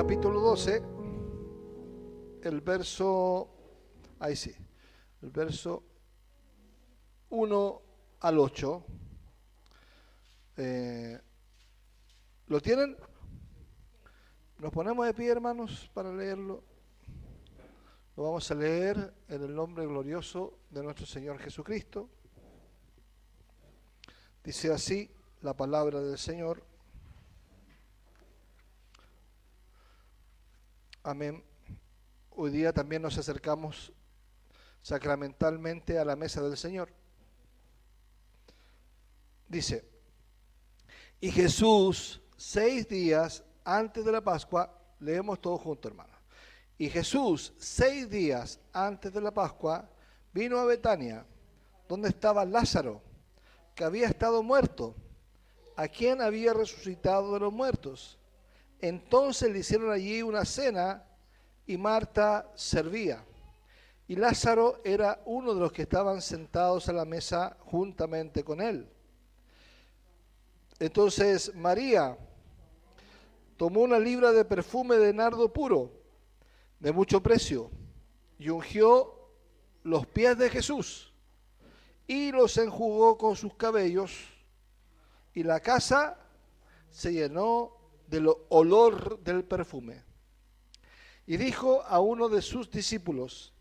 capítulo 12, el verso 1 al 8. ¿Lo tienen? Nos ponemos de pie, hermanos, para leerlo. Lo vamos a leer en el nombre glorioso de nuestro Señor Jesucristo. Dice así la palabra del Señor. Amén. Hoy día también nos acercamos sacramentalmente a la mesa del Señor. Dice: y Jesús, 6 días antes de la Pascua, leemos todos juntos, hermanos. Y Jesús, 6 días antes de la Pascua, vino a Betania, donde estaba Lázaro, que había estado muerto, a quien había resucitado de los muertos. Entonces le hicieron allí una cena, y Marta servía. Y Lázaro era uno de los que estaban sentados a la mesa juntamente con él. Entonces María tomó una libra de perfume de nardo puro, de mucho precio, y ungió los pies de Jesús, y los enjugó con sus cabellos, y la casa se llenó del olor del perfume. Y dijo a uno de sus discípulos,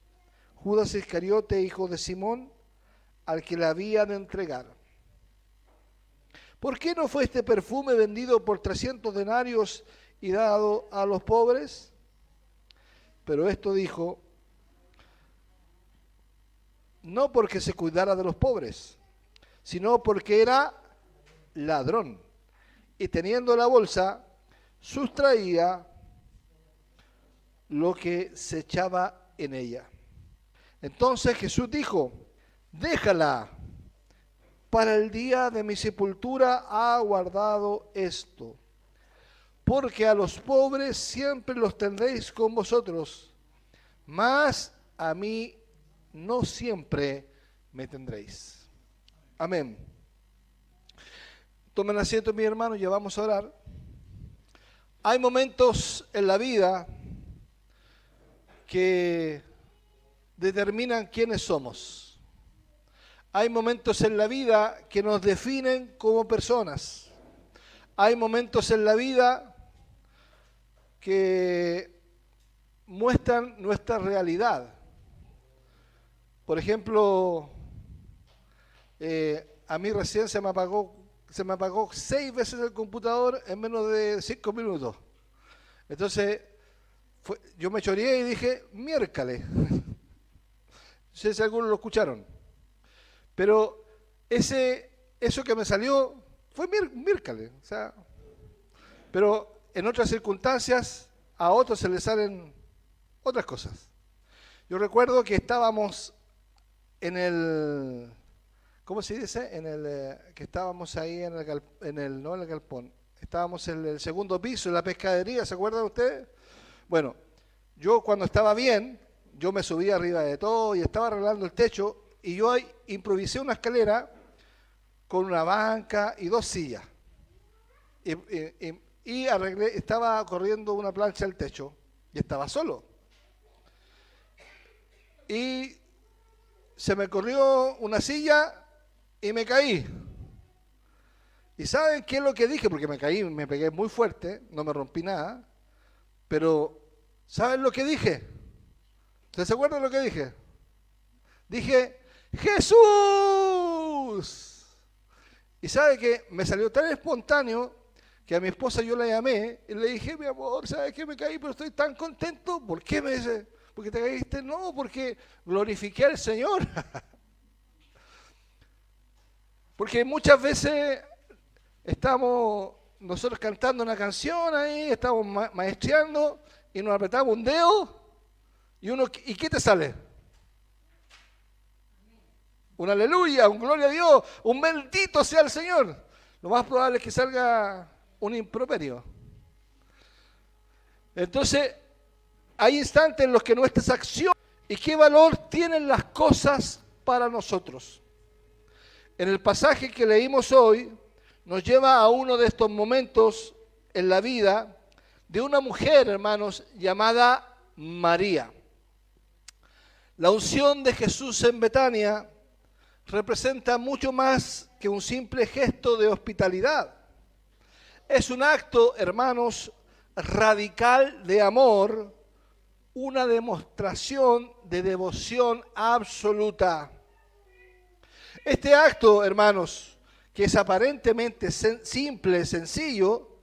Judas Iscariote, hijo de Simón, al que le había de entregar: ¿por qué no fue este perfume vendido por 300 denarios y dado a los pobres? Pero esto dijo, no porque se cuidara de los pobres, sino porque era ladrón, y teniendo la bolsa, sustraía lo que se echaba en ella. Entonces Jesús dijo, déjala, para el día de mi sepultura ha guardado esto, porque a los pobres siempre los tendréis con vosotros, mas a mí no siempre me tendréis. Amén. Tomen asiento, mis hermanos, ya vamos a orar. Hay momentos en la vida que determinan quiénes somos. Hay momentos en la vida que nos definen como personas. Hay momentos en la vida que muestran nuestra realidad. Por ejemplo, a mí recién se me apagó 6 veces el computador en menos de 5 minutos. Entonces, yo me choreé y dije, miércoles. No sé si algunos lo escucharon. Pero eso que me salió fue miércoles. O sea, pero en otras circunstancias a otros se les salen otras cosas. Yo recuerdo que estábamos en el, ¿cómo se dice? Que estábamos ahí no en el galpón. Estábamos en el segundo piso, en la pescadería, ¿se acuerdan ustedes? Bueno, yo cuando estaba bien, yo me subía arriba de todo y estaba arreglando el techo, y yo ahí improvisé una escalera con una banca y 2 sillas. Y arreglé, estaba corriendo una plancha al techo y estaba solo. Y se me corrió una silla y me caí. ¿Y saben qué es lo que dije? Porque me caí, me pegué muy fuerte, no me rompí nada. Pero, ¿saben lo que dije? ¿Ustedes se acuerdan de lo que dije? Dije, ¡Jesús! Y ¿sabe qué? Me salió tan espontáneo que a mi esposa yo la llamé y le dije, mi amor, ¿sabes qué? Me caí, pero estoy tan contento. ¿Por qué? Me dice, ¿porque te caíste? No, porque glorifiqué al Señor. Porque muchas veces estamos nosotros cantando una canción ahí, estamos maestreando y nos apretamos un dedo ¿y qué te sale? Un aleluya, un gloria a Dios, un bendito sea el Señor. Lo más probable es que salga un improperio. Entonces, hay instantes en los que nuestras acciones y qué valor tienen las cosas para nosotros. En el pasaje que leímos hoy, nos lleva a uno de estos momentos en la vida de una mujer, hermanos, llamada María. La unción de Jesús en Betania representa mucho más que un simple gesto de hospitalidad. Es un acto, hermanos, radical de amor, una demostración de devoción absoluta. Este acto, hermanos, que es aparentemente simple, sencillo,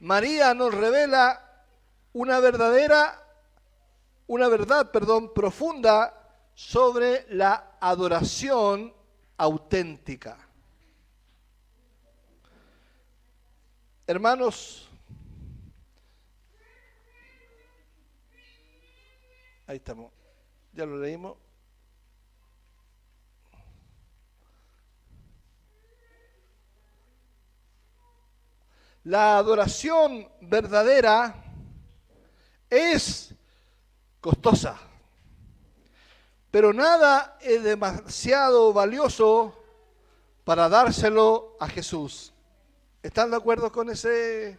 María nos revela una verdad, profunda sobre la adoración auténtica. Hermanos, ahí estamos, ya lo leímos. La adoración verdadera es costosa, pero nada es demasiado valioso para dárselo a Jesús. ¿Están de acuerdo con ese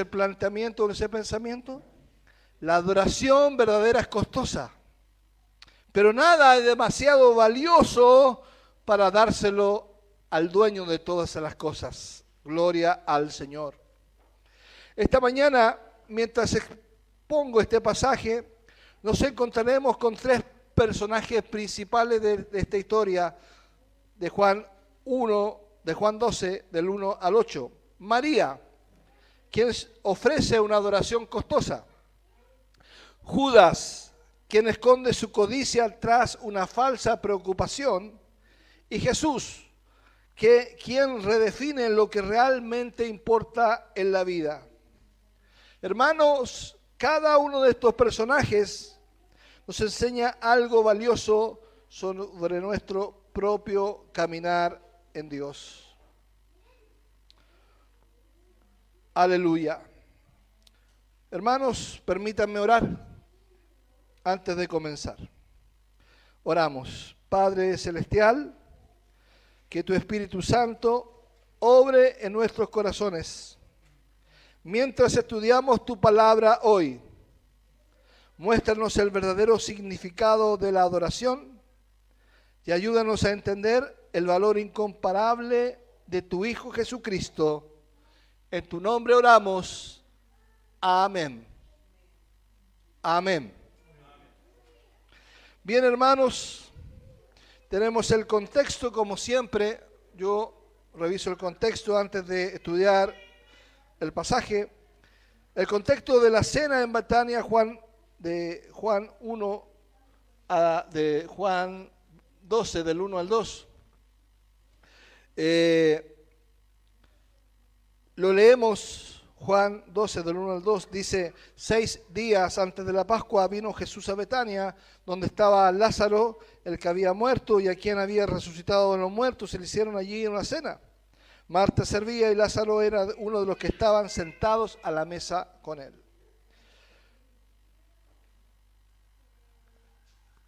planteamiento, con ese pensamiento? La adoración verdadera es costosa, pero nada es demasiado valioso para dárselo al dueño de todas las cosas. Gloria al Señor. Esta mañana, mientras expongo este pasaje, nos encontraremos con tres personajes principales de esta historia de Juan 12, del 1 al 8. María, quien ofrece una adoración costosa. Judas, quien esconde su codicia tras una falsa preocupación. Y Jesús, quien redefine lo que realmente importa en la vida. Hermanos, cada uno de estos personajes nos enseña algo valioso sobre nuestro propio caminar en Dios. Aleluya. Hermanos, permítanme orar antes de comenzar. Oramos. Padre Celestial, que tu Espíritu Santo obre en nuestros corazones. Mientras estudiamos tu palabra hoy, muéstranos el verdadero significado de la adoración y ayúdanos a entender el valor incomparable de tu Hijo Jesucristo. En tu nombre oramos. Amén. Amén. Bien, hermanos. Tenemos el contexto, como siempre. Yo reviso el contexto antes de estudiar el pasaje. El contexto de la cena en Betania, de Juan 12, del 1 al 2. Lo leemos. Juan 12, del 1 al 2, dice: 6 días antes de la Pascua vino Jesús a Betania, donde estaba Lázaro, el que había muerto y a quien había resucitado de los muertos. Se le hicieron allí una cena. Marta servía y Lázaro era uno de los que estaban sentados a la mesa con él.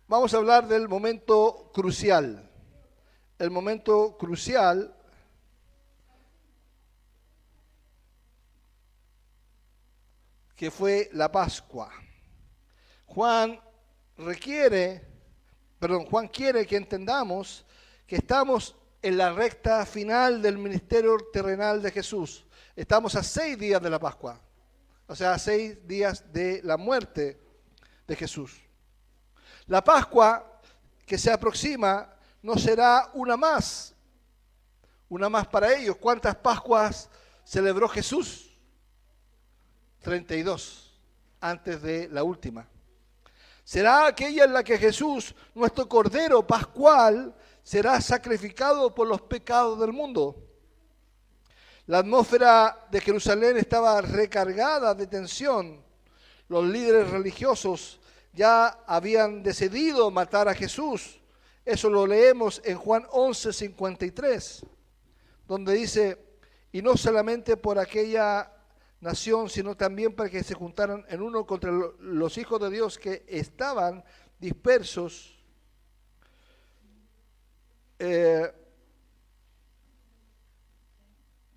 Vamos a hablar del momento crucial. El momento crucial que fue la Pascua. Juan quiere que entendamos que estamos en la recta final del ministerio terrenal de Jesús. Estamos a 6 días de la Pascua, o sea, a 6 días de la muerte de Jesús. La Pascua que se aproxima no será una más para ellos. ¿Cuántas Pascuas celebró Jesús? 32, antes de la última. Será aquella en la que Jesús, nuestro Cordero Pascual, será sacrificado por los pecados del mundo. La atmósfera de Jerusalén estaba recargada de tensión. Los líderes religiosos ya habían decidido matar a Jesús. Eso lo leemos en Juan 11:53, donde dice: y no solamente por aquella nación, sino también para que se juntaran en uno contra los hijos de Dios que estaban dispersos.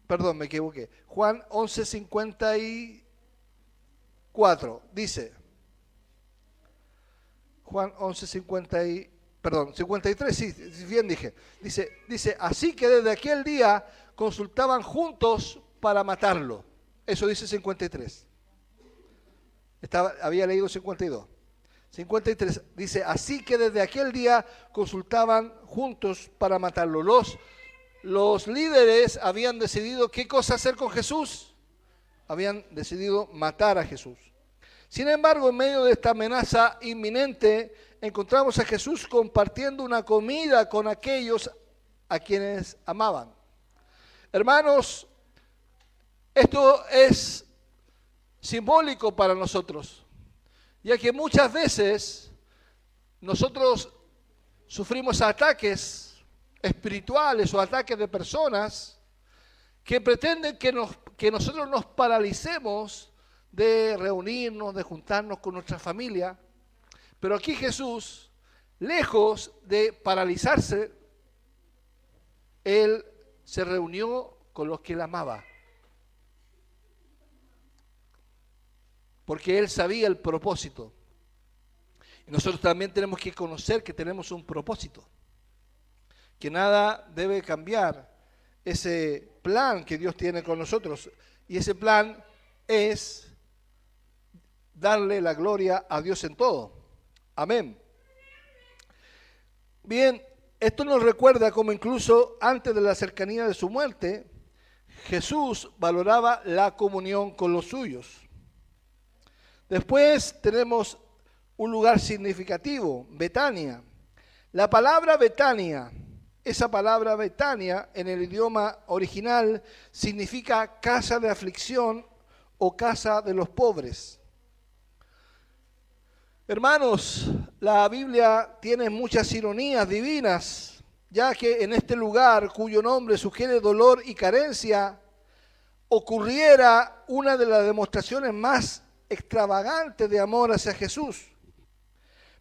Perdón, me equivoqué. Juan 11:54 dice, Juan 53, sí, bien dije. Dice, así que desde aquel día consultaban juntos para matarlo. Eso dice 53. Había leído 52. 53 dice, así que desde aquel día consultaban juntos para matarlo. Los líderes habían decidido qué cosa hacer con Jesús. Habían decidido matar a Jesús. Sin embargo, en medio de esta amenaza inminente, encontramos a Jesús compartiendo una comida con aquellos a quienes amaban. Hermanos, esto es simbólico para nosotros, ya que muchas veces nosotros sufrimos ataques espirituales o ataques de personas que pretenden que nosotros nos paralicemos de reunirnos, de juntarnos con nuestra familia. Pero aquí Jesús, lejos de paralizarse, Él se reunió con los que Él amaba. Porque Él sabía el propósito. Y nosotros también tenemos que conocer que tenemos un propósito. Que nada debe cambiar ese plan que Dios tiene con nosotros. Y ese plan es darle la gloria a Dios en todo. Amén. Bien, esto nos recuerda como incluso antes de la cercanía de su muerte, Jesús valoraba la comunión con los suyos. Después tenemos un lugar significativo, Betania. La palabra Betania, esa palabra Betania en el idioma original significa casa de aflicción o casa de los pobres. Hermanos, la Biblia tiene muchas ironías divinas, ya que en este lugar, cuyo nombre sugiere dolor y carencia, ocurriera una de las demostraciones más extravagantes de amor hacia Jesús.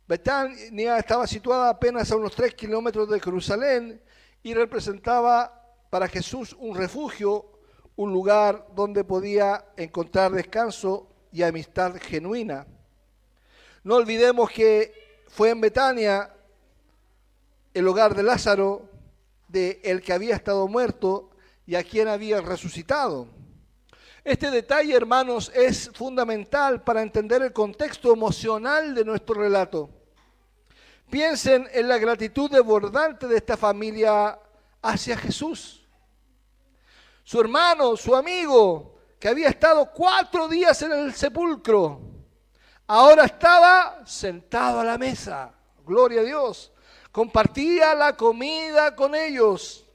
Betania estaba situada apenas a unos 3 kilómetros de Jerusalén y representaba para Jesús un refugio, un lugar donde podía encontrar descanso y amistad genuina. No olvidemos que fue en Betania el hogar de Lázaro, de el que había estado muerto y a quien había resucitado. Este detalle, hermanos, es fundamental para entender el contexto emocional de nuestro relato. Piensen en la gratitud desbordante de esta familia hacia Jesús. Su hermano, su amigo, que había estado 4 días en el sepulcro, ahora estaba sentado a la mesa. Gloria a Dios. Compartía la comida con ellos.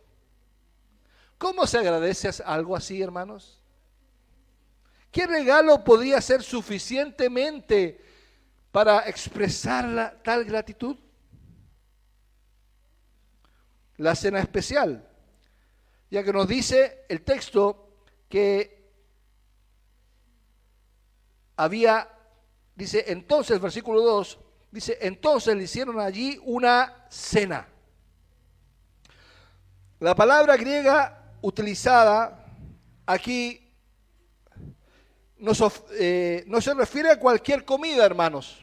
¿Cómo se agradece algo así, hermanos? ¿Qué regalo podría ser suficientemente para expresar tal gratitud? La cena especial, ya que nos dice el texto que dice entonces, versículo 2, dice entonces le hicieron allí una cena. La palabra griega utilizada aquí no se refiere a cualquier comida, hermanos,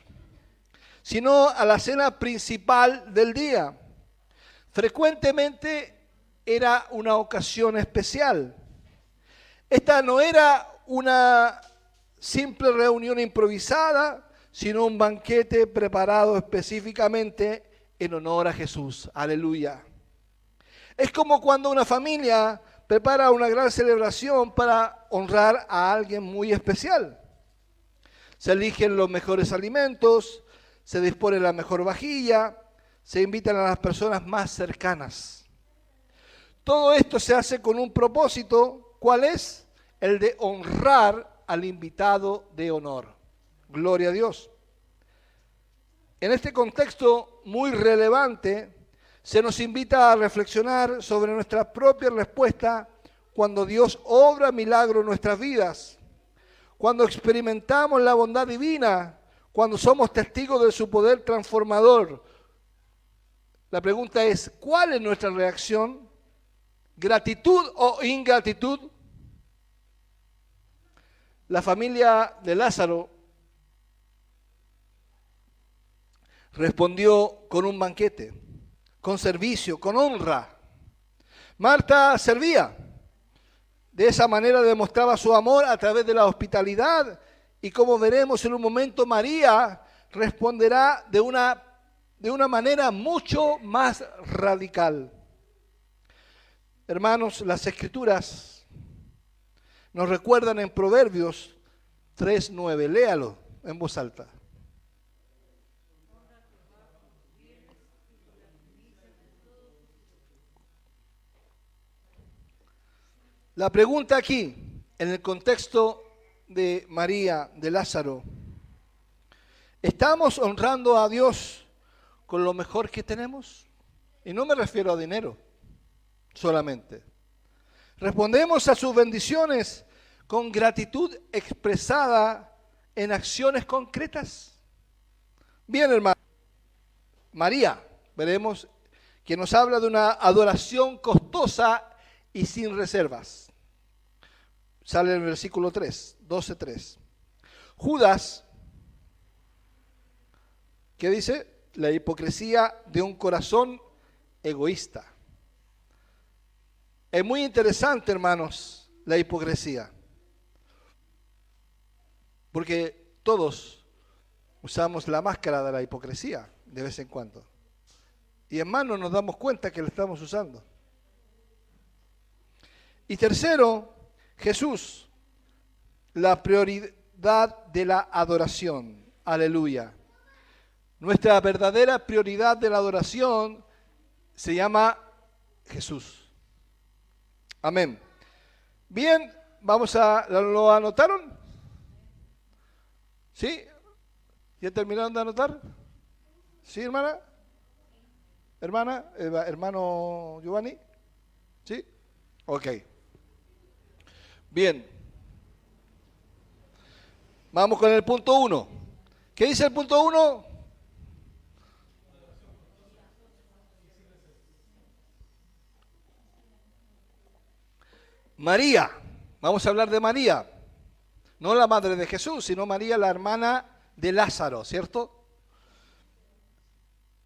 sino a la cena principal del día. Frecuentemente era una ocasión especial. Esta no era una simple reunión improvisada, sino un banquete preparado específicamente en honor a Jesús. Aleluya. Es como cuando una familia prepara una gran celebración para honrar a alguien muy especial. Se eligen los mejores alimentos, se dispone la mejor vajilla, se invitan a las personas más cercanas. Todo esto se hace con un propósito, ¿cuál es? El de honrar al invitado de honor. Gloria a Dios. En este contexto muy relevante, se nos invita a reflexionar sobre nuestra propia respuesta cuando Dios obra milagros en nuestras vidas, cuando experimentamos la bondad divina, cuando somos testigos de su poder transformador. La pregunta es, ¿cuál es nuestra reacción? ¿Gratitud o ingratitud? La familia de Lázaro respondió con un banquete, con servicio, con honra. Marta servía. De esa manera demostraba su amor a través de la hospitalidad y, como veremos en un momento, María responderá de una manera mucho más radical. Hermanos, las Escrituras nos recuerdan en Proverbios 3:9. Léalo en voz alta. La pregunta aquí, en el contexto de María, de Lázaro, ¿estamos honrando a Dios con lo mejor que tenemos? Y no me refiero a dinero solamente. ¿Respondemos a sus bendiciones con gratitud expresada en acciones concretas? Bien, hermano. María, veremos que nos habla de una adoración costosa y sin reservas. Sale en el versículo 3, 12:3. Judas, ¿qué dice? La hipocresía de un corazón egoísta. Es muy interesante, hermanos, la hipocresía. Porque todos usamos la máscara de la hipocresía de vez en cuando. Y en más no nos damos cuenta que la estamos usando. Y tercero, Jesús, la prioridad de la adoración. Aleluya. Nuestra verdadera prioridad de la adoración se llama Jesús. Amén. Bien, ¿lo anotaron? ¿Sí? ¿Ya terminaron de anotar? ¿Sí, hermana? ¿Hermano Giovanni? ¿Sí? Ok. Bien. Vamos con el punto 1. ¿Qué dice el punto 1? María. Vamos a hablar de María. No la madre de Jesús, sino María, la hermana de Lázaro, ¿cierto?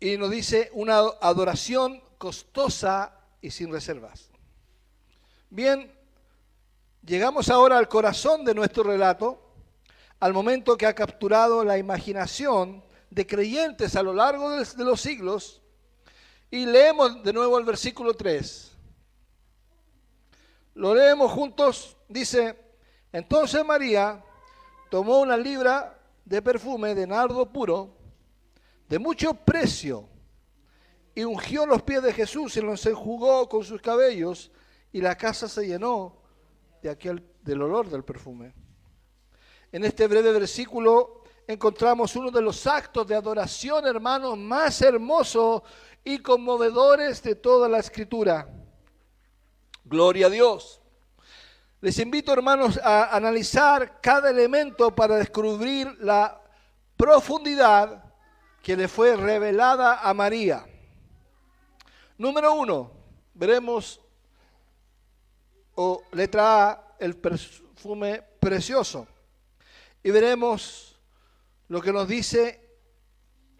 Y nos dice una adoración costosa y sin reservas. Bien, llegamos ahora al corazón de nuestro relato, al momento que ha capturado la imaginación de creyentes a lo largo de los siglos, y leemos de nuevo el versículo 3. Lo leemos juntos, dice: entonces María tomó una libra de perfume de nardo puro, de mucho precio, y ungió los pies de Jesús y los enjugó con sus cabellos, y la casa se llenó del olor del perfume. En este breve versículo encontramos uno de los actos de adoración, hermanos, más hermosos y conmovedores de toda la Escritura. Gloria a Dios. Les invito, hermanos, a analizar cada elemento para descubrir la profundidad que le fue revelada a María. Número 1, veremos, letra A, el perfume precioso. Y veremos lo que nos dice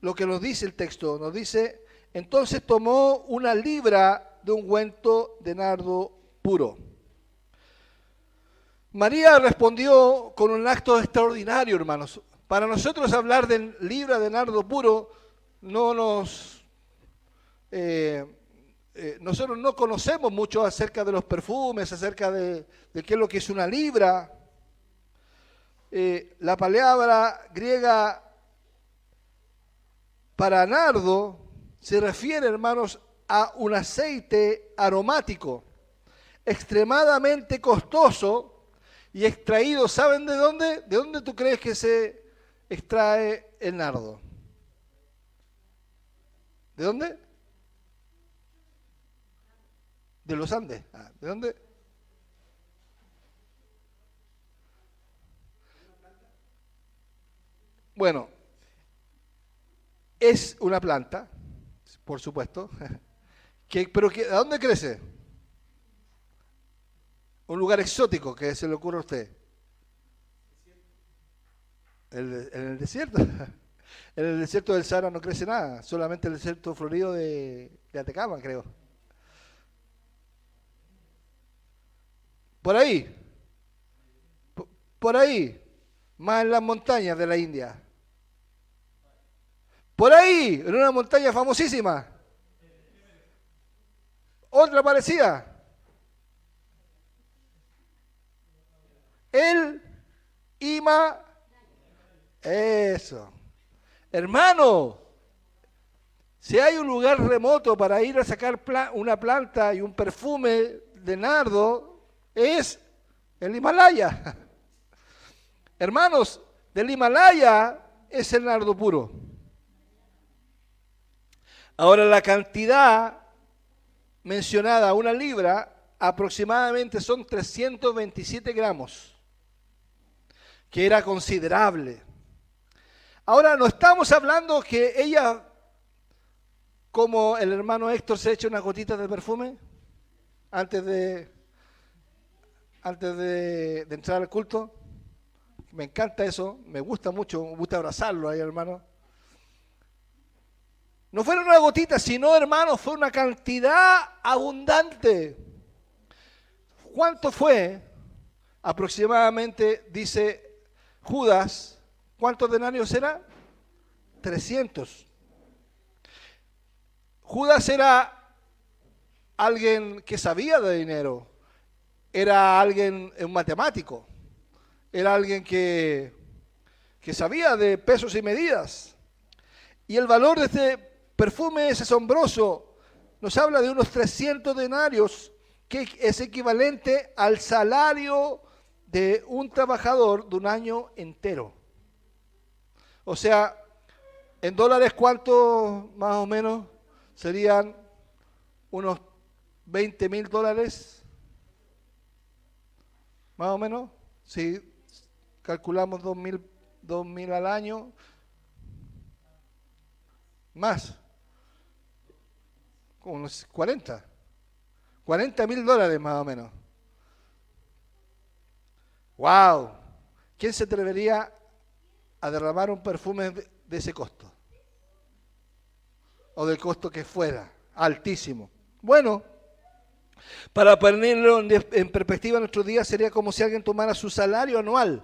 el texto. Nos dice: entonces tomó una libra de ungüento de nardo puro. María respondió con un acto extraordinario, hermanos. Para nosotros hablar de libra de nardo puro, nosotros no conocemos mucho acerca de los perfumes, acerca de qué es lo que es una libra. La palabra griega para nardo se refiere, hermanos, a un aceite aromático extremadamente costoso y extraído. ¿Saben de dónde? ¿De dónde tú crees que se extrae el nardo? ¿De dónde? De los Andes. ¿De dónde? Bueno, es una planta, por supuesto, ¿a dónde crece? Un lugar exótico que se le ocurre a usted. En el desierto. En el desierto del Sahara no crece nada, solamente el desierto florido de Atacama, creo. Por ahí, por ahí, más en las montañas de la India. Por ahí, en una montaña famosísima. Otra parecida. El Ima. Eso. Hermano, si hay un lugar remoto para ir a sacar una planta y un perfume de nardo, es el Himalaya. Hermanos, del Himalaya es el nardo puro. Ahora la cantidad mencionada, una libra, aproximadamente son 327 gramos, que era considerable. Ahora, no estamos hablando que ella, como el hermano Héctor, se echa una gotita de perfume antes de entrar al culto. Me encanta eso, me gusta mucho, me gusta abrazarlo ahí, hermano. No fueron una gotita, sino, hermano, fue una cantidad abundante. ¿Cuánto fue? Aproximadamente, dice Judas, ¿cuántos denarios era? 300. Judas era alguien que sabía de dinero, era alguien, un matemático, era alguien que sabía de pesos y medidas. Y el valor de este perfume es asombroso. Nos habla de unos 300 denarios, que es equivalente al salario de un trabajador de un año entero. O sea, en dólares, ¿cuánto más o menos? Serían unos $20,000, más o menos. Si calculamos 2.000 al año, más, como unos 40.000 dólares más o menos. ¡Wow! ¿Quién se atrevería a derramar un perfume de ese costo? O del costo que fuera, altísimo. Bueno, para ponerlo en perspectiva en nuestros días, sería como si alguien tomara su salario anual.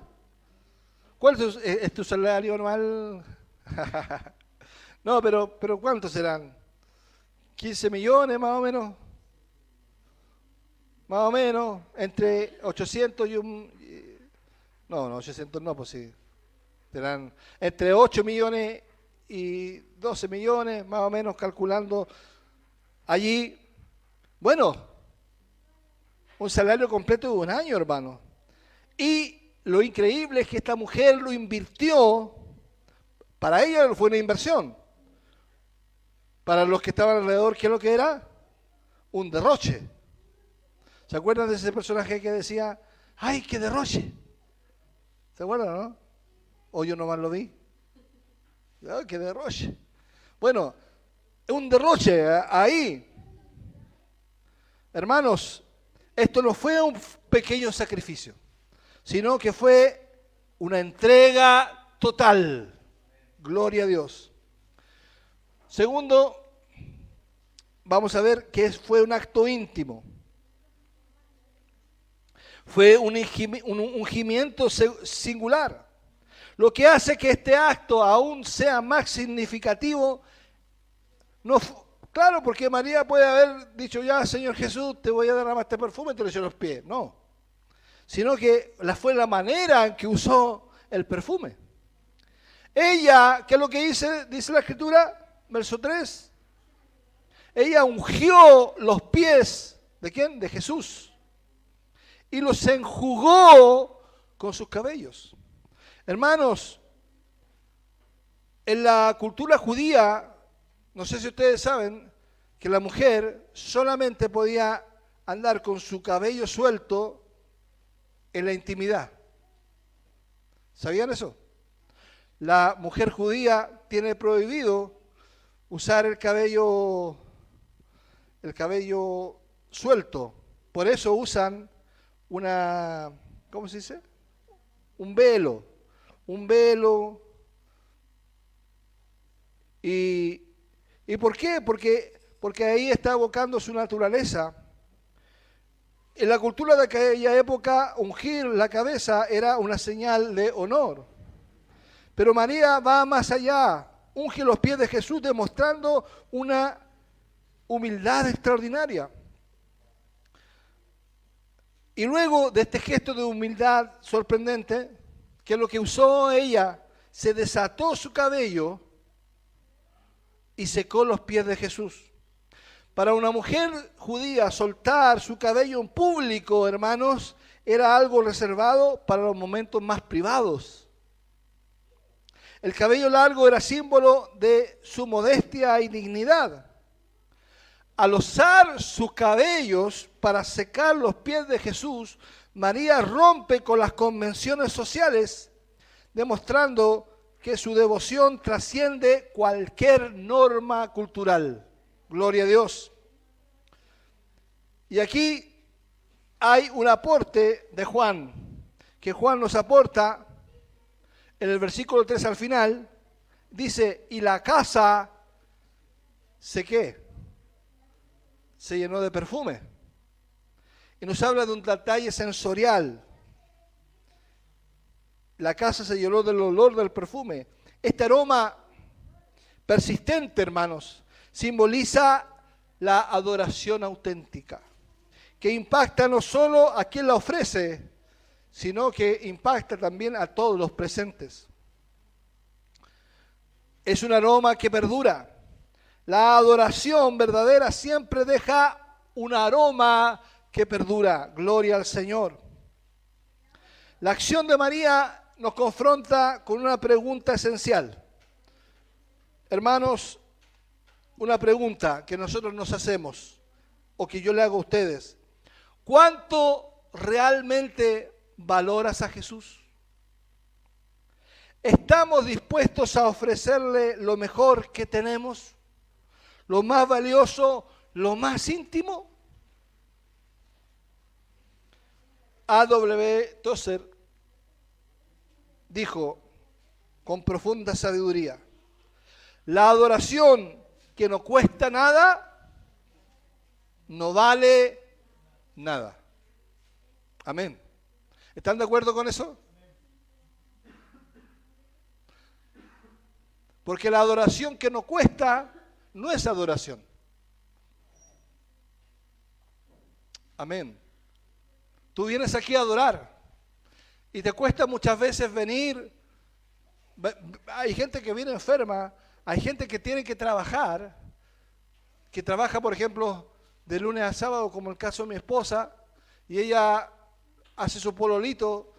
¿Cuál es tu salario anual? No, pero ¿cuántos serán? ¿15 millones más o menos? Más o menos, entre 800 y un... No, 800 no, pues sí. Serán entre 8 millones y 12 millones, más o menos, calculando allí. Bueno, un salario completo de un año, hermano. Y lo increíble es que esta mujer lo invirtió, para ella fue una inversión. Para los que estaban alrededor, ¿qué es lo que era? Un derroche. ¿Se acuerdan de ese personaje que decía, ¡ay, qué derroche! ¿Se acuerdan, no? ¿O yo nomás lo vi? ¡Ay, qué derroche! Bueno, un derroche ahí. Hermanos, esto no fue un pequeño sacrificio, sino que fue una entrega total. Gloria a Dios. Segundo, vamos a ver que fue un acto íntimo. Fue un ungimiento singular. Lo que hace que este acto aún sea más significativo, claro, porque María puede haber dicho, ya, Señor Jesús, te voy a derramar este perfume y te lo echo en los pies. No, sino que fue la manera en que usó el perfume. Ella, ¿qué es lo que dice la Escritura? Verso 3. Ella ungió los pies, ¿de quién? De Jesús. Y los enjugó con sus cabellos. Hermanos, en la cultura judía, no sé si ustedes saben, que la mujer solamente podía andar con su cabello suelto en la intimidad. ¿Sabían eso? La mujer judía tiene prohibido usar el cabello suelto. Por eso usan ¿cómo se dice? Un velo. un velo. ¿Y por qué? Porque ahí está evocando su naturaleza. En la cultura de aquella época, ungir la cabeza era una señal de honor. Pero María va más allá, unge los pies de Jesús demostrando una humildad extraordinaria. Y luego de este gesto de humildad sorprendente, que es lo que usó ella, se desató su cabello y secó los pies de Jesús. Para una mujer judía, soltar su cabello en público, hermanos, era algo reservado para los momentos más privados. El cabello largo era símbolo de su modestia y dignidad. Al usar sus cabellos para secar los pies de Jesús, María rompe con las convenciones sociales, demostrando que su devoción trasciende cualquier norma cultural. Gloria a Dios. Y aquí hay un aporte de Juan, que Juan nos aporta en el versículo 3 al final. Dice, y la casa ¿qué? Se llenó de perfume. Y nos habla de un detalle sensorial. La casa se llenó del olor del perfume. Este aroma persistente, hermanos, simboliza la adoración auténtica, que impacta no solo a quien la ofrece, sino que impacta también a todos los presentes. Es un aroma que perdura. La adoración verdadera siempre deja un aroma que perdura. Gloria al Señor. La acción de María nos confronta con una pregunta esencial. Hermanos, una pregunta que nosotros nos hacemos, o que yo le hago a ustedes. ¿Cuánto realmente valoras a Jesús? ¿Estamos dispuestos a ofrecerle lo mejor que tenemos? ¿Lo más valioso, lo más íntimo? A.W. Tozer dijo con profunda sabiduría, la adoración que no cuesta nada, no vale nada. Amén. ¿Están de acuerdo con eso? Porque la adoración que no cuesta no es adoración. Amén. Tú vienes aquí a adorar y te cuesta muchas veces venir. Hay gente que viene enferma, hay gente que tiene que trabaja, por ejemplo, de lunes a sábado, como el caso de mi esposa, y ella hace su pololito,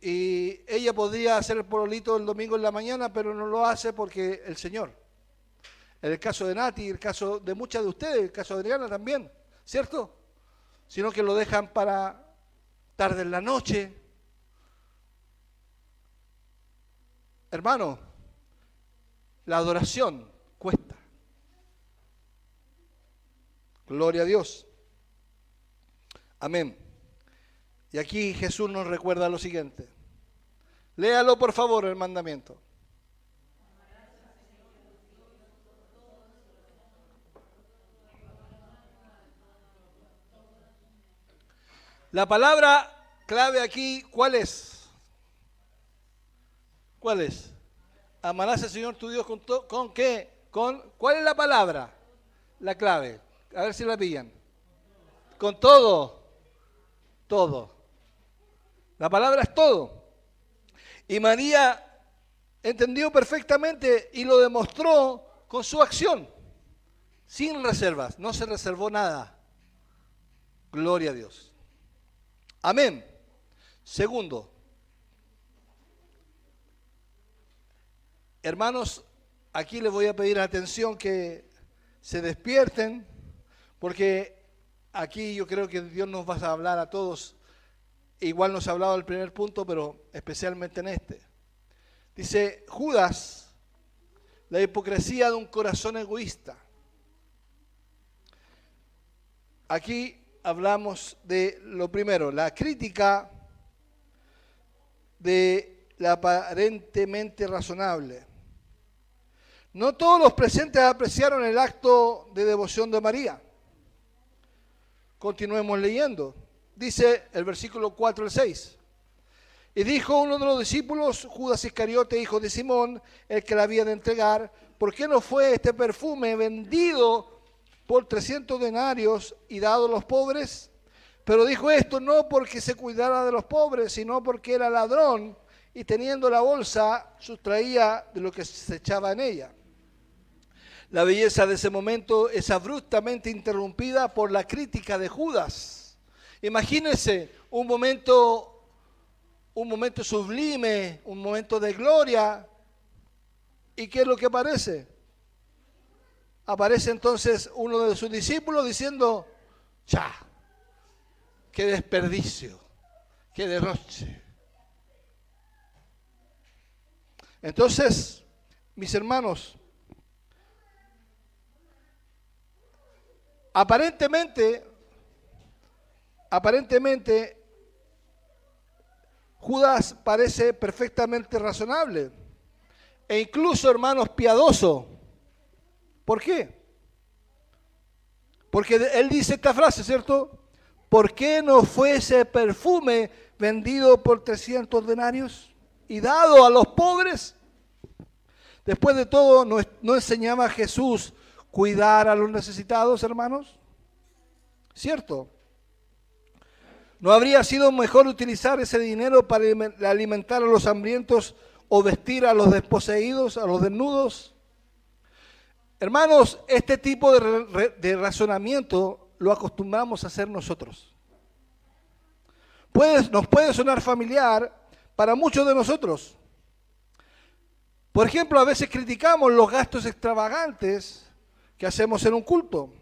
y ella podría hacer el pololito el domingo en la mañana, pero no lo hace porque el Señor. En el caso de Nati, el caso de muchas de ustedes, el caso de Adriana también, ¿cierto? Sino que lo dejan para tarde en la noche. Hermano, la adoración cuesta. Gloria a Dios. Amén. Y aquí Jesús nos recuerda lo siguiente. Léalo por favor el mandamiento. La palabra clave aquí, ¿cuál es? ¿Cuál es? Amarás al Señor tu Dios ¿con qué? ¿Cuál es la palabra? La clave. A ver si la pillan. Con todo. Todo. La palabra es todo. Y María entendió perfectamente y lo demostró con su acción. Sin reservas. No se reservó nada. Gloria a Dios. Amén. Segundo, hermanos, aquí les voy a pedir atención que se despierten, porque aquí yo creo que Dios nos va a hablar a todos. Igual nos ha hablado el primer punto, pero especialmente en este. Dice, Judas, la hipocresía de un corazón egoísta. Aquí hablamos de lo primero, la crítica de la aparentemente razonable. No todos los presentes apreciaron el acto de devoción de María. Continuemos leyendo. Dice el versículo 4 al 6. Y dijo uno de los discípulos, Judas Iscariote, hijo de Simón, el que la había de entregar: ¿por qué no fue este perfume vendido por 300 denarios y dado a los pobres? Pero dijo esto no porque se cuidara de los pobres, sino porque era ladrón, y teniendo la bolsa sustraía de lo que se echaba en ella. La belleza de ese momento es abruptamente interrumpida por la crítica de Judas. Imagínense un momento sublime, un momento de gloria. ¿Y qué es lo que aparece? Aparece entonces uno de sus discípulos diciendo: ¡ya! ¡Qué desperdicio! ¡Qué derroche! Entonces, mis hermanos, aparentemente, Judas parece perfectamente razonable e incluso, hermanos, piadoso. ¿Por qué? Porque él dice esta frase, ¿cierto? ¿Por qué no fue ese perfume vendido por 300 denarios y dado a los pobres? Después de todo, ¿no enseñaba Jesús cuidar a los necesitados, hermanos? ¿Cierto? ¿No habría sido mejor utilizar ese dinero para alimentar a los hambrientos o vestir a los desposeídos, a los desnudos? Hermanos, este tipo de razonamiento lo acostumbramos a hacer nosotros. Nos puede sonar familiar para muchos de nosotros. Por ejemplo, a veces criticamos los gastos extravagantes que hacemos en un culto.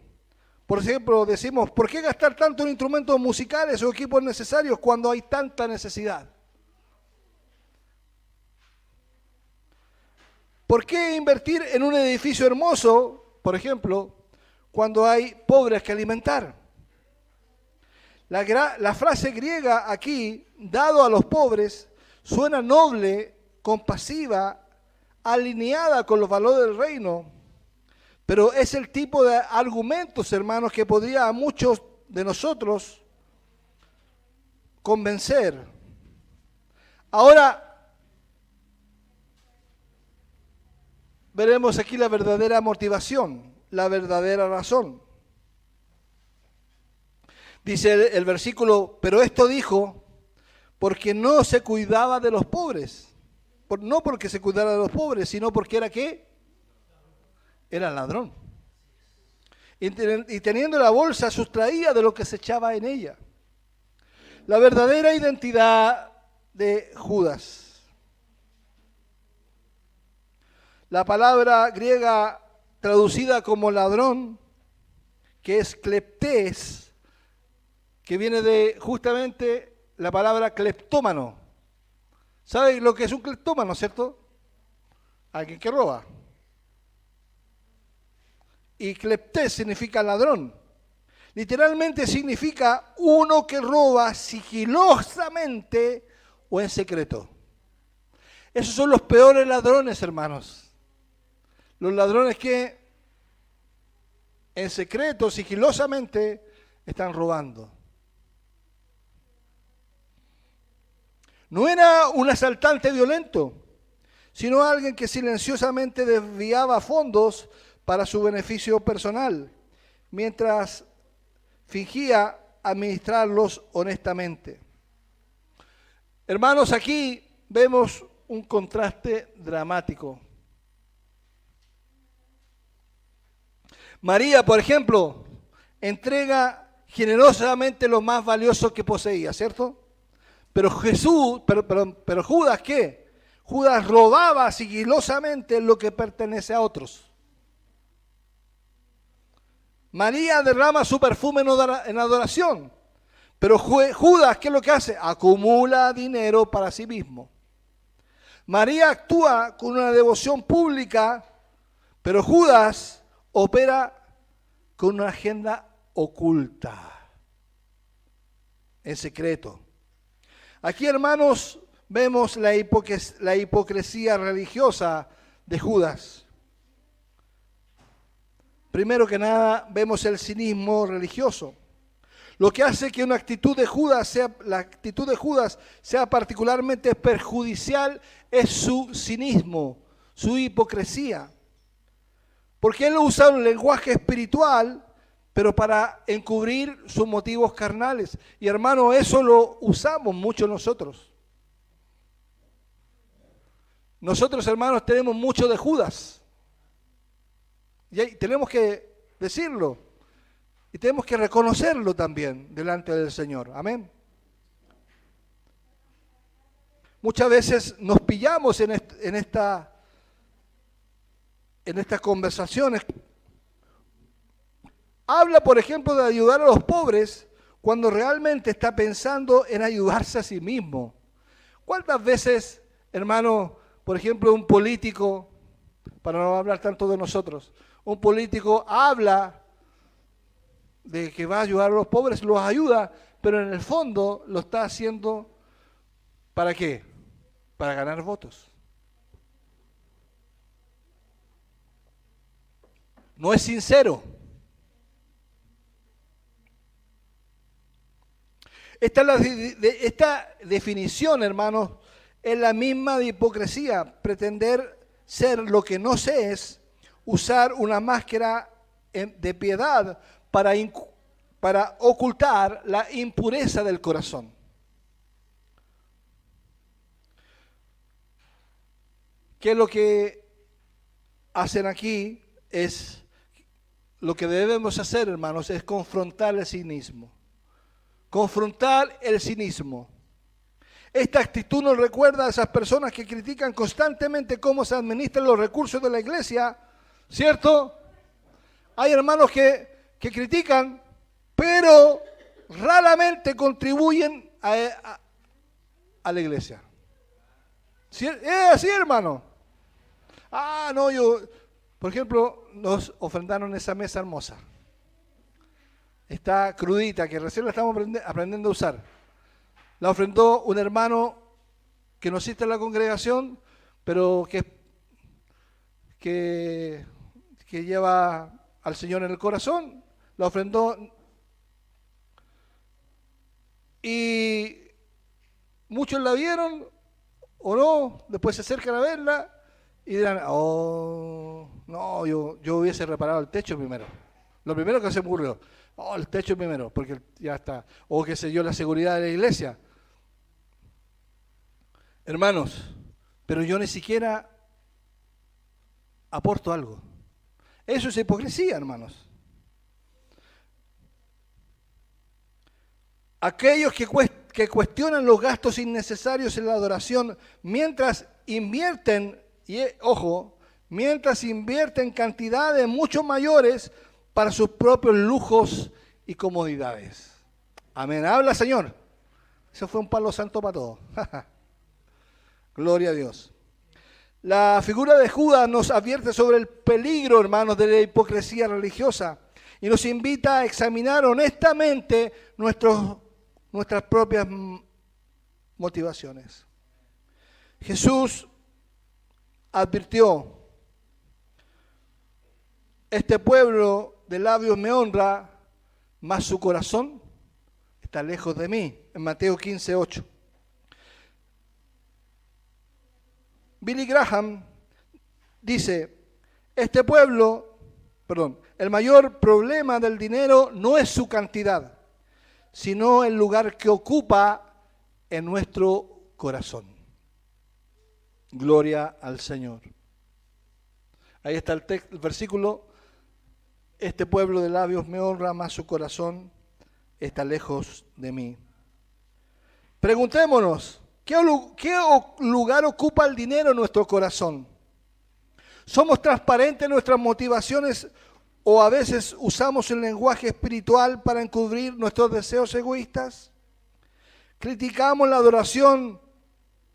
Por ejemplo, decimos: ¿por qué gastar tanto en instrumentos musicales o equipos necesarios cuando hay tanta necesidad? ¿Por qué invertir en un edificio hermoso, por ejemplo, cuando hay pobres que alimentar? La frase griega aquí, dado a los pobres, suena noble, compasiva, alineada con los valores del reino. Pero es el tipo de argumentos, hermanos, que podría a muchos de nosotros convencer. Ahora, veremos aquí la verdadera motivación, la verdadera razón. Dice el versículo: pero esto dijo porque no se cuidaba de los pobres. No porque se cuidara de los pobres, sino porque era ¿qué? Era ladrón. Y teniendo la bolsa sustraía de lo que se echaba en ella. La verdadera identidad de Judas. La palabra griega traducida como ladrón, que es kleptes, que viene de justamente la palabra cleptómano. ¿Saben lo que es un cleptómano, cierto? Alguien que roba. Y kleptés significa ladrón. Literalmente significa uno que roba sigilosamente o en secreto. Esos son los peores ladrones, hermanos. Los ladrones que en secreto, sigilosamente, están robando. No era un asaltante violento, sino alguien que silenciosamente desviaba fondos para su beneficio personal, mientras fingía administrarlos honestamente. Hermanos, aquí vemos un contraste dramático. María, por ejemplo, entrega generosamente lo más valioso que poseía, ¿cierto? Pero Judas, ¿qué? Judas robaba sigilosamente lo que pertenece a otros. María derrama su perfume en adoración, pero Judas, ¿qué es lo que hace? Acumula dinero para sí mismo. María actúa con una devoción pública, pero Judas opera con una agenda oculta, en secreto. Aquí, hermanos, vemos la hipocresía religiosa de Judas. Primero que nada, vemos el cinismo religioso. Lo que hace que la actitud de Judas sea particularmente perjudicial es su cinismo, su hipocresía. Porque él usa un lenguaje espiritual, pero para encubrir sus motivos carnales. Y hermano, eso lo usamos mucho nosotros. Nosotros, hermanos, tenemos mucho de Judas. Y tenemos que decirlo. Y tenemos que reconocerlo también delante del Señor. Amén. Muchas veces nos pillamos en estas conversaciones. Habla, por ejemplo, de ayudar a los pobres cuando realmente está pensando en ayudarse a sí mismo. ¿Cuántas veces, hermano, por ejemplo, un político, para no hablar tanto de nosotros, un político habla de que va a ayudar a los pobres, los ayuda, pero en el fondo lo está haciendo ¿para qué? Para ganar votos. No es sincero. Esta definición, hermanos, es la misma de hipocresía. Pretender ser lo que no se es, usar una máscara de piedad para ocultar la impureza del corazón. ¿Qué es lo que hacen aquí? Es lo que debemos hacer, hermanos, es confrontar el cinismo. Confrontar el cinismo. Esta actitud nos recuerda a esas personas que critican constantemente cómo se administran los recursos de la iglesia, ¿cierto? Hay hermanos que critican, pero raramente contribuyen a la iglesia. ¿Sí? ¿Es así, hermano? No, por ejemplo, nos ofrendaron esa mesa hermosa. Está crudita, que recién la estamos aprendiendo a usar. La ofrendó un hermano que no existe en la congregación, pero que lleva al Señor en el corazón. La ofrendó y muchos la vieron o no, después se acercan a verla y dirán, no, yo hubiese reparado el techo primero. Lo primero que se me ocurrió, el techo primero, porque ya está. O qué sé yo, la seguridad de la iglesia. Hermanos, pero yo ni siquiera aporto algo. Eso es hipocresía, hermanos. Aquellos que cuestionan los gastos innecesarios en la adoración mientras invierten, mientras invierten cantidades mucho mayores para sus propios lujos y comodidades. Amén. Habla, Señor. Eso fue un palo santo para todos. Gloria a Dios. La figura de Judas nos advierte sobre el peligro, hermanos, de la hipocresía religiosa y nos invita a examinar honestamente nuestras propias motivaciones. Jesús advirtió: este pueblo de labios me honra, mas su corazón está lejos de mí. En Mateo 15:8. Billy Graham dice, el mayor problema del dinero no es su cantidad, sino el lugar que ocupa en nuestro corazón. Gloria al Señor. Ahí está el versículo. Este pueblo de labios me honra, mas su corazón está lejos de mí. Preguntémonos, ¿qué lugar ocupa el dinero en nuestro corazón? ¿Somos transparentes en nuestras motivaciones o a veces usamos el lenguaje espiritual para encubrir nuestros deseos egoístas? ¿Criticamos la adoración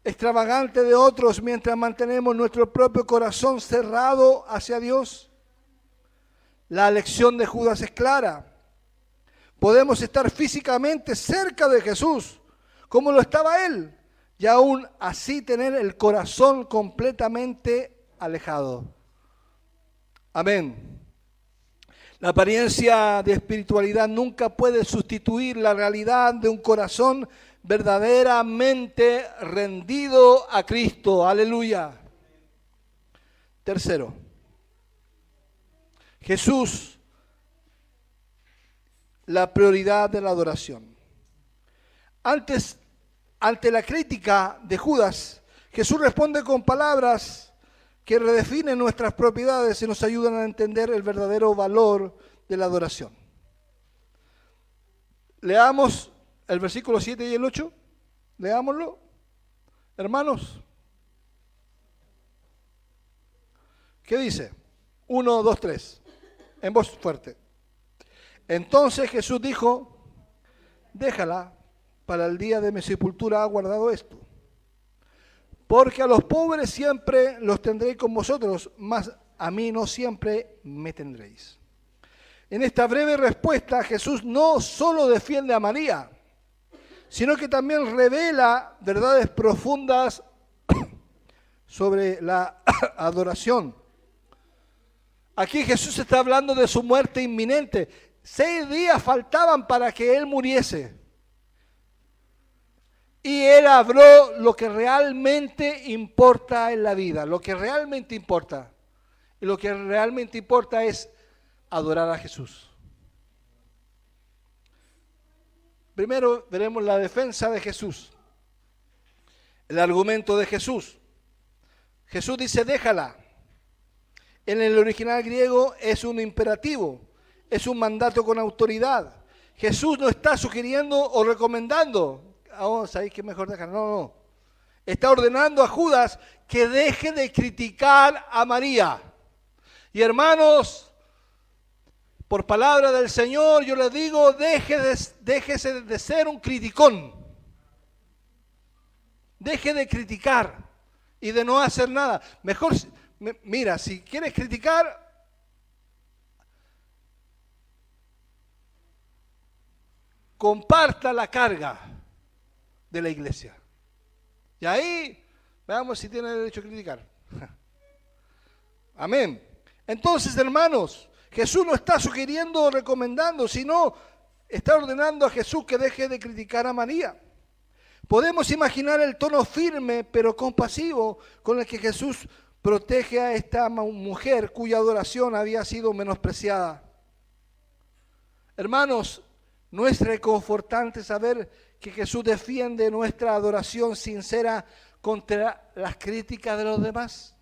extravagante de otros mientras mantenemos nuestro propio corazón cerrado hacia Dios? La lección de Judas es clara. Podemos estar físicamente cerca de Jesús, como lo estaba él, y aún así tener el corazón completamente alejado. Amén. La apariencia de espiritualidad nunca puede sustituir la realidad de un corazón verdaderamente rendido a Cristo. Aleluya. Tercero, Jesús, la prioridad de la adoración. Ante la crítica de Judas, Jesús responde con palabras que redefinen nuestras propiedades y nos ayudan a entender el verdadero valor de la adoración. Leamos el versículo 7 y el 8. Leámoslo, hermanos. ¿Qué dice? 1, 2, 3. En voz fuerte. Entonces Jesús dijo: déjala, para el día de mi sepultura ha guardado esto. Porque a los pobres siempre los tendré con vosotros, mas a mí no siempre me tendréis. En esta breve respuesta, Jesús no solo defiende a María, sino que también revela verdades profundas sobre la adoración. Aquí Jesús está hablando de su muerte inminente. 6 días faltaban para que Él muriese. Y Él habló lo que realmente importa en la vida, lo que realmente importa. Y lo que realmente importa es adorar a Jesús. Primero veremos la defensa de Jesús, el argumento de Jesús. Jesús dice: déjala. En el original griego es un imperativo, es un mandato con autoridad. Jesús no está sugiriendo o recomendando: ¿sabéis qué mejor dejar? No. Está ordenando a Judas que deje de criticar a María. Y hermanos, por palabra del Señor, yo les digo: déjese de ser un criticón. Deje de criticar y de no hacer nada. Mejor, mira, si quieres criticar, comparta la carga de la iglesia. Y ahí veamos si tiene derecho a criticar. Amén. Entonces, hermanos, Jesús no está sugiriendo o recomendando, sino está ordenando a Jesús que deje de criticar a María. Podemos imaginar el tono firme pero compasivo con el que Jesús protege a esta mujer cuya adoración había sido menospreciada. Hermanos, no es reconfortante saber que Jesús defiende nuestra adoración sincera contra las críticas de los demás.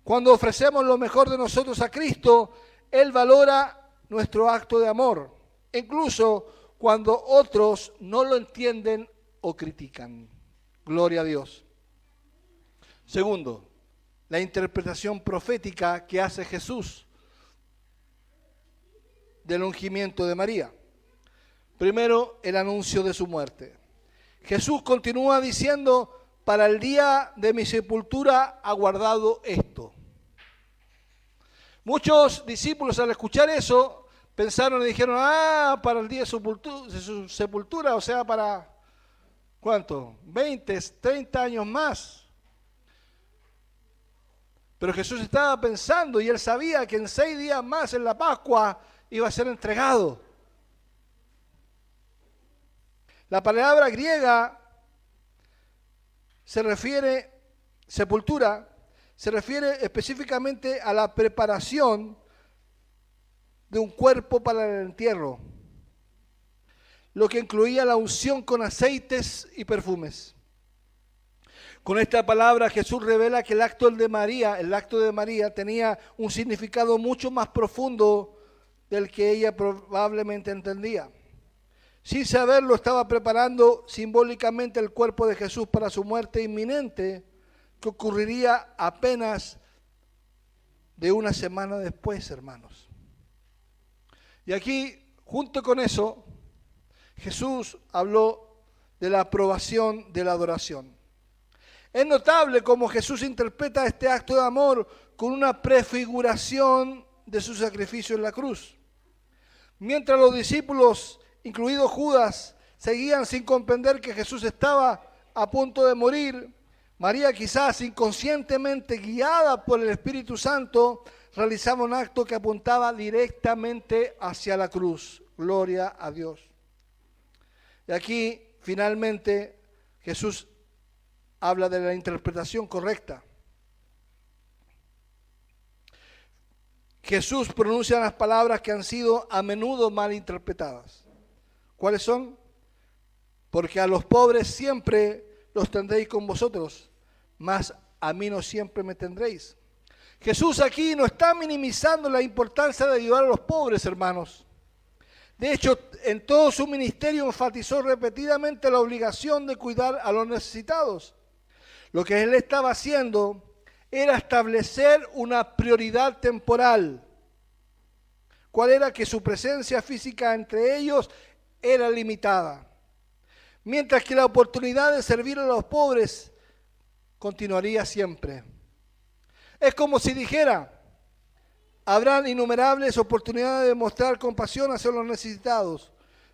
Cuando ofrecemos lo mejor de nosotros a Cristo, Él valora nuestro acto de amor, incluso cuando otros no lo entienden o critican. Gloria a Dios. Segundo, la interpretación profética que hace Jesús del ungimiento de María. Primero, el anuncio de su muerte. Jesús continúa diciendo: para el día de mi sepultura ha guardado esto. Muchos discípulos al escuchar eso pensaron y dijeron: para el día de su sepultura, o sea, para ¿cuánto? 20, 30 años más. Pero Jesús estaba pensando y Él sabía que en 6 días más, en la Pascua, iba a ser entregado. La palabra griega sepultura, se refiere específicamente a la preparación de un cuerpo para el entierro, lo que incluía la unción con aceites y perfumes. Con esta palabra Jesús revela que el acto de María tenía un significado mucho más profundo del que ella probablemente entendía. Sin saberlo, estaba preparando simbólicamente el cuerpo de Jesús para su muerte inminente, que ocurriría apenas de una semana después, hermanos. Y aquí, junto con eso, Jesús habló de la aprobación de la adoración. Es notable cómo Jesús interpreta este acto de amor con una prefiguración de su sacrificio en la cruz. Mientras los discípulos, incluido Judas, seguían sin comprender que Jesús estaba a punto de morir, María, quizás inconscientemente guiada por el Espíritu Santo, realizaba un acto que apuntaba directamente hacia la cruz. Gloria a Dios. Y aquí, finalmente, Jesús habla de la interpretación correcta. Jesús pronuncia las palabras que han sido a menudo mal interpretadas. ¿Cuáles son? Porque a los pobres siempre los tendréis con vosotros, mas a mí no siempre me tendréis. Jesús aquí no está minimizando la importancia de ayudar a los pobres, hermanos. De hecho, en todo su ministerio enfatizó repetidamente la obligación de cuidar a los necesitados. Lo que él estaba haciendo era establecer una prioridad temporal. ¿Cuál era? Que su presencia física entre ellos era limitada. Mientras que la oportunidad de servir a los pobres continuaría siempre. Es como si dijera, habrán innumerables oportunidades de mostrar compasión hacia los necesitados,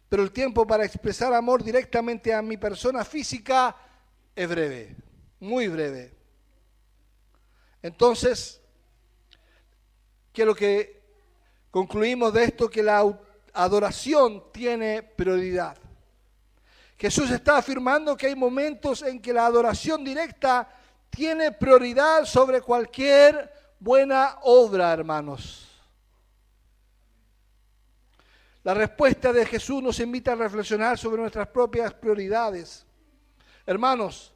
pero el tiempo para expresar amor directamente a mi persona física es breve, muy breve. Entonces, ¿qué es lo que concluimos de esto? Que la adoración tiene prioridad. Jesús está afirmando que hay momentos en que la adoración directa tiene prioridad sobre cualquier buena obra, hermanos. La respuesta de Jesús nos invita a reflexionar sobre nuestras propias prioridades. Hermanos,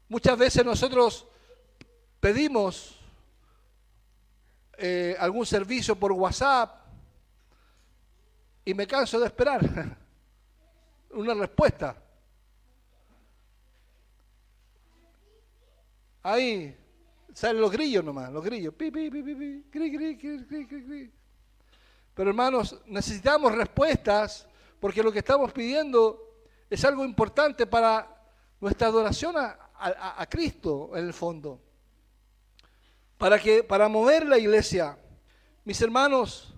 muchas veces nosotros pedimos algún servicio por WhatsApp y me canso de esperar una respuesta. Ahí salen los grillos nomás, los grillos. Pi, pi, pi, pi, pi, gri, gri, gri, gri, gri, gri. Pero hermanos, necesitamos respuestas porque lo que estamos pidiendo es algo importante para nuestra adoración a Cristo en el fondo. Para mover la iglesia. Mis hermanos,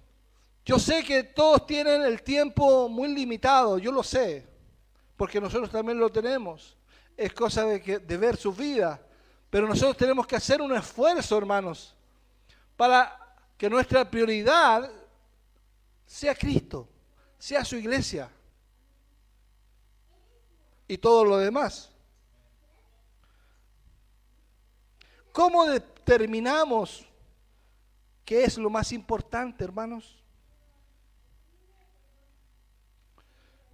yo sé que todos tienen el tiempo muy limitado, yo lo sé, porque nosotros también lo tenemos. Es cosa de ver su vida. Pero nosotros tenemos que hacer un esfuerzo, hermanos, para que nuestra prioridad sea Cristo, sea su iglesia y todo lo demás. ¿Cómo determinamos qué es lo más importante, hermanos?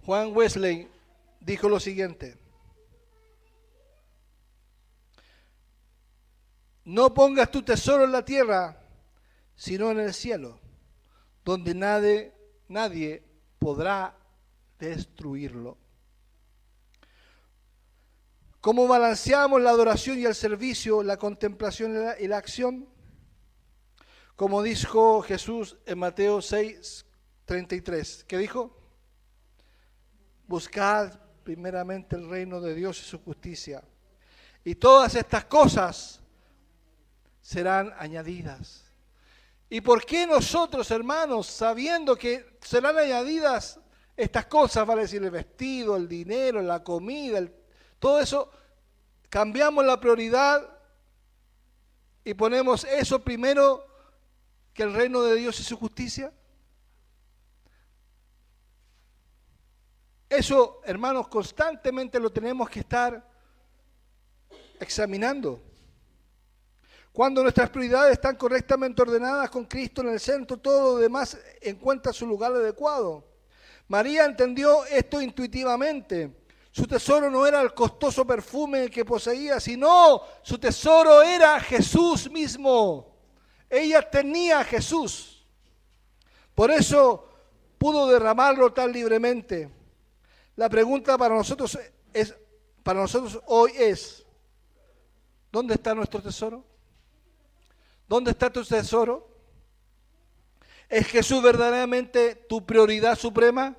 Juan Wesley dijo lo siguiente: no pongas tu tesoro en la tierra, sino en el cielo, donde nadie podrá destruirlo. ¿Cómo balanceamos la adoración y el servicio, la contemplación y la acción? Como dijo Jesús en Mateo 6:33, ¿qué dijo? Buscad primeramente el reino de Dios y su justicia, y todas estas cosas serán añadidas. ¿Y por qué nosotros, hermanos, sabiendo que serán añadidas estas cosas, vale decir el vestido, el dinero, la comida, todo eso, cambiamos la prioridad y ponemos eso primero que el reino de Dios y su justicia? Eso, hermanos, constantemente lo tenemos que estar examinando. Cuando nuestras prioridades están correctamente ordenadas con Cristo en el centro, todo lo demás encuentra su lugar adecuado. María entendió esto intuitivamente. Su tesoro no era el costoso perfume que poseía, sino su tesoro era Jesús mismo. Ella tenía a Jesús. Por eso pudo derramarlo tan libremente. La pregunta para nosotros hoy es, ¿dónde está nuestro tesoro? ¿Dónde está tu tesoro? ¿Es Jesús verdaderamente tu prioridad suprema?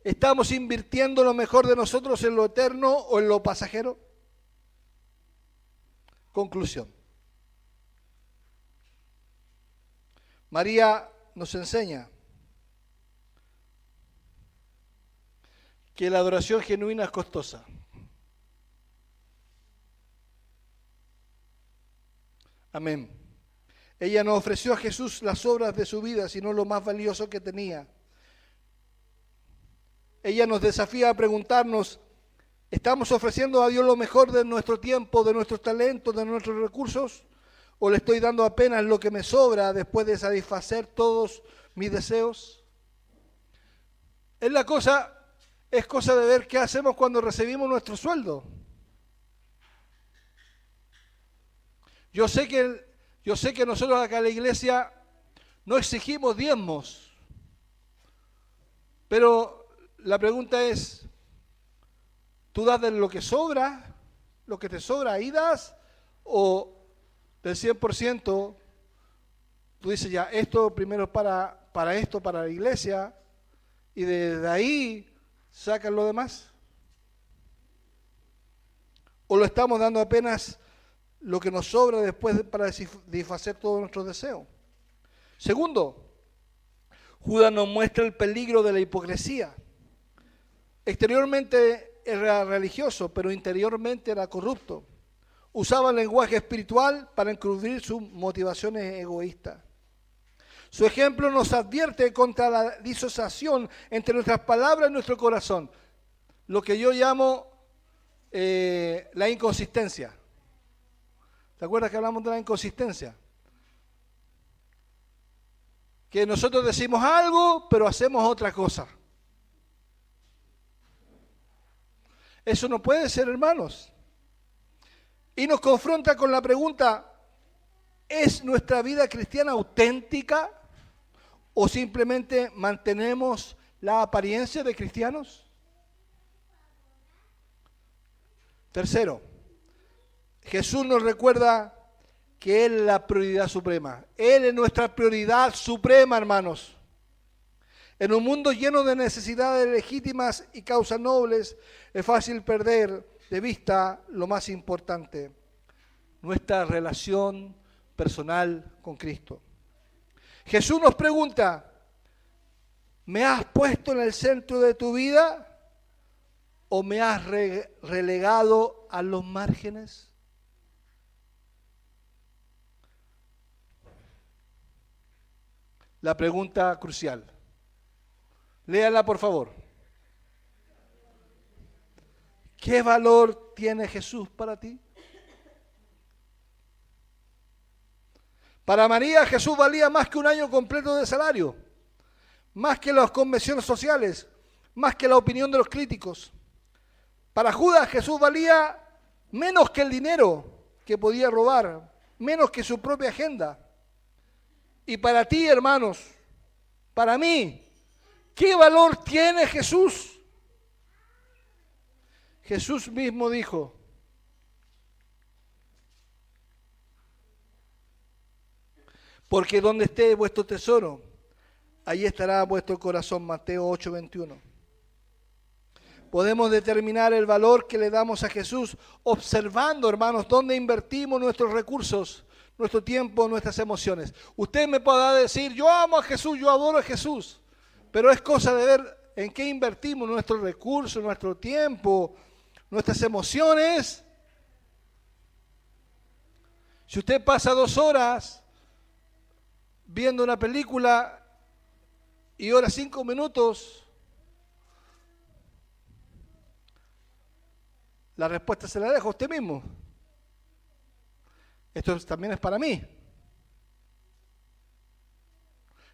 ¿Estamos invirtiendo lo mejor de nosotros en lo eterno o en lo pasajero? Conclusión. María nos enseña que la adoración genuina es costosa. Amén. Ella no ofreció a Jesús las obras de su vida, sino lo más valioso que tenía. Ella nos desafía a preguntarnos, ¿estamos ofreciendo a Dios lo mejor de nuestro tiempo, de nuestros talentos, de nuestros recursos? ¿O le estoy dando apenas lo que me sobra después de satisfacer todos mis deseos? Es cosa de ver qué hacemos cuando recibimos nuestro sueldo. Yo sé que nosotros acá en la iglesia no exigimos diezmos, pero la pregunta es, ¿tú das de lo que sobra, lo que te sobra ahí das? ¿O del 100% tú dices ya, esto primero es para esto, para la iglesia, y de ahí sacan lo demás? ¿O lo estamos dando apenas lo que nos sobra después para satisfacer todos nuestros deseos? Segundo, Judas nos muestra el peligro de la hipocresía. Exteriormente era religioso, pero interiormente era corrupto. Usaba el lenguaje espiritual para encubrir sus motivaciones egoístas. Su ejemplo nos advierte contra la disociación entre nuestras palabras y nuestro corazón, lo que yo llamo la inconsistencia. ¿Te acuerdas que hablamos de la inconsistencia? Que nosotros decimos algo, pero hacemos otra cosa. Eso no puede ser, hermanos. Y nos confronta con la pregunta, ¿es nuestra vida cristiana auténtica o simplemente mantenemos la apariencia de cristianos? Tercero, Jesús nos recuerda que Él es la prioridad suprema. Él es nuestra prioridad suprema, hermanos. En un mundo lleno de necesidades legítimas y causas nobles, es fácil perder de vista lo más importante, nuestra relación personal con Cristo. Jesús nos pregunta, ¿me has puesto en el centro de tu vida o me has relegado a los márgenes? La pregunta crucial. Léala, por favor. ¿Qué valor tiene Jesús para ti? Para María, Jesús valía más que un año completo de salario, más que las convenciones sociales, más que la opinión de los críticos. Para Judas, Jesús valía menos que el dinero que podía robar, menos que su propia agenda. Y para ti, hermanos, para mí, ¿qué valor tiene Jesús? Jesús mismo dijo, porque donde esté vuestro tesoro, ahí estará vuestro corazón. Mateo 8:21. Podemos determinar el valor que le damos a Jesús observando, hermanos, dónde invertimos nuestros recursos, nuestro tiempo, nuestras emociones. Usted me podrá decir, yo amo a Jesús, yo adoro a Jesús, pero es cosa de ver en qué invertimos nuestros recursos, nuestro tiempo, nuestras emociones. Si usted pasa 2 horas viendo una película y ora 5 minutos, la respuesta se la dejo a usted mismo. Esto también es para mí.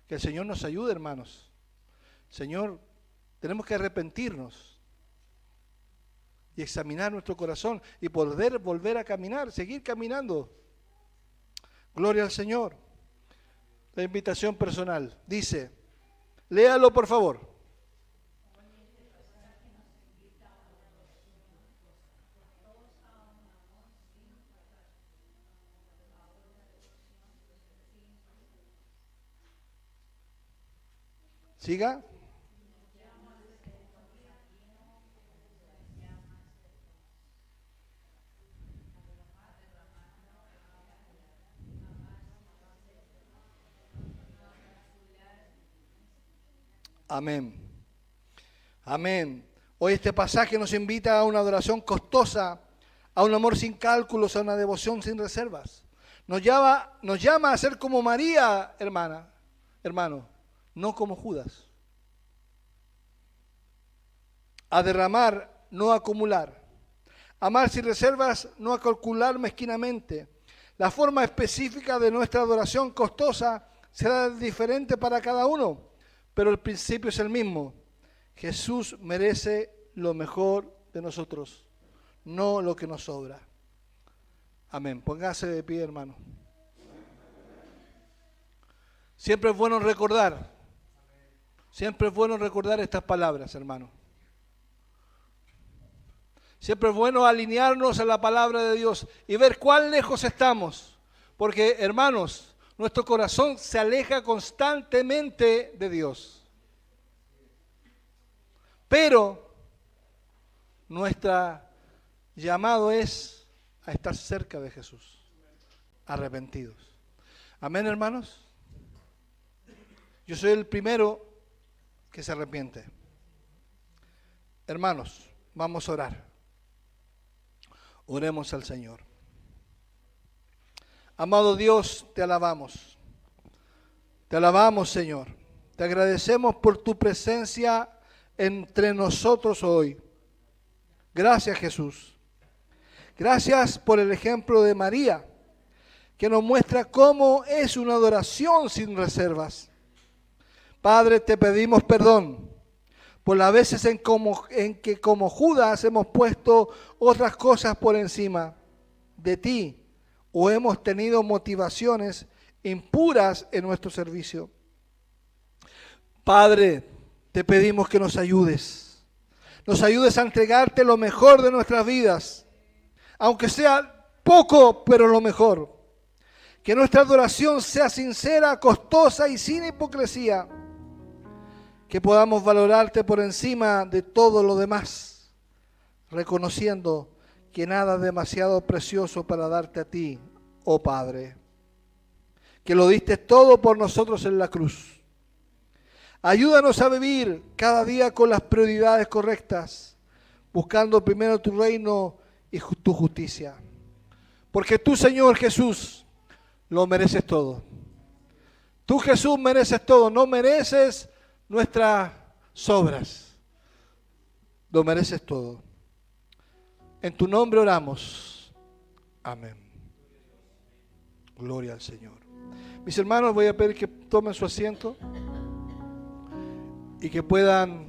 Que el Señor nos ayude, hermanos. Señor, tenemos que arrepentirnos y examinar nuestro corazón y poder volver a caminar, seguir caminando. Gloria al Señor. La invitación personal dice, léalo por favor. Siga. Amén. Amén. Hoy este pasaje nos invita a una adoración costosa, a un amor sin cálculos, a una devoción sin reservas. Nos llama a ser como María, hermano, no como Judas. A derramar, no a acumular. Amar sin reservas, no a calcular mezquinamente. La forma específica de nuestra adoración costosa será diferente para cada uno, pero el principio es el mismo. Jesús merece lo mejor de nosotros, no lo que nos sobra. Amén. Póngase de pie, hermano. Siempre es bueno recordar estas palabras, hermano. Siempre es bueno alinearnos a la palabra de Dios y ver cuán lejos estamos. Porque, hermanos, nuestro corazón se aleja constantemente de Dios. Pero nuestro llamado es a estar cerca de Jesús, arrepentidos. Amén, hermanos. Yo soy el primero que se arrepiente. Hermanos, vamos a orar. Oremos al Señor. Amado Dios, te alabamos. Te alabamos, Señor. Te agradecemos por tu presencia entre nosotros hoy. Gracias, Jesús. Gracias por el ejemplo de María, que nos muestra cómo es una adoración sin reservas. Padre, te pedimos perdón por las veces en que como Judas hemos puesto otras cosas por encima de ti o hemos tenido motivaciones impuras en nuestro servicio. Padre, te pedimos que nos ayudes. Nos ayudes a entregarte lo mejor de nuestras vidas, aunque sea poco, pero lo mejor. Que nuestra adoración sea sincera, costosa y sin hipocresía. Que podamos valorarte por encima de todo lo demás, reconociendo que nada es demasiado precioso para darte a ti, oh Padre, que lo diste todo por nosotros en la cruz. Ayúdanos a vivir cada día con las prioridades correctas, buscando primero tu reino y tu justicia. Porque tú, Señor Jesús, lo mereces todo. Tú, Jesús, mereces todo, no mereces nuestras obras, lo mereces todo. En tu nombre oramos. Amén. Gloria al Señor. Mis hermanos, voy a pedir que tomen su asiento y que puedan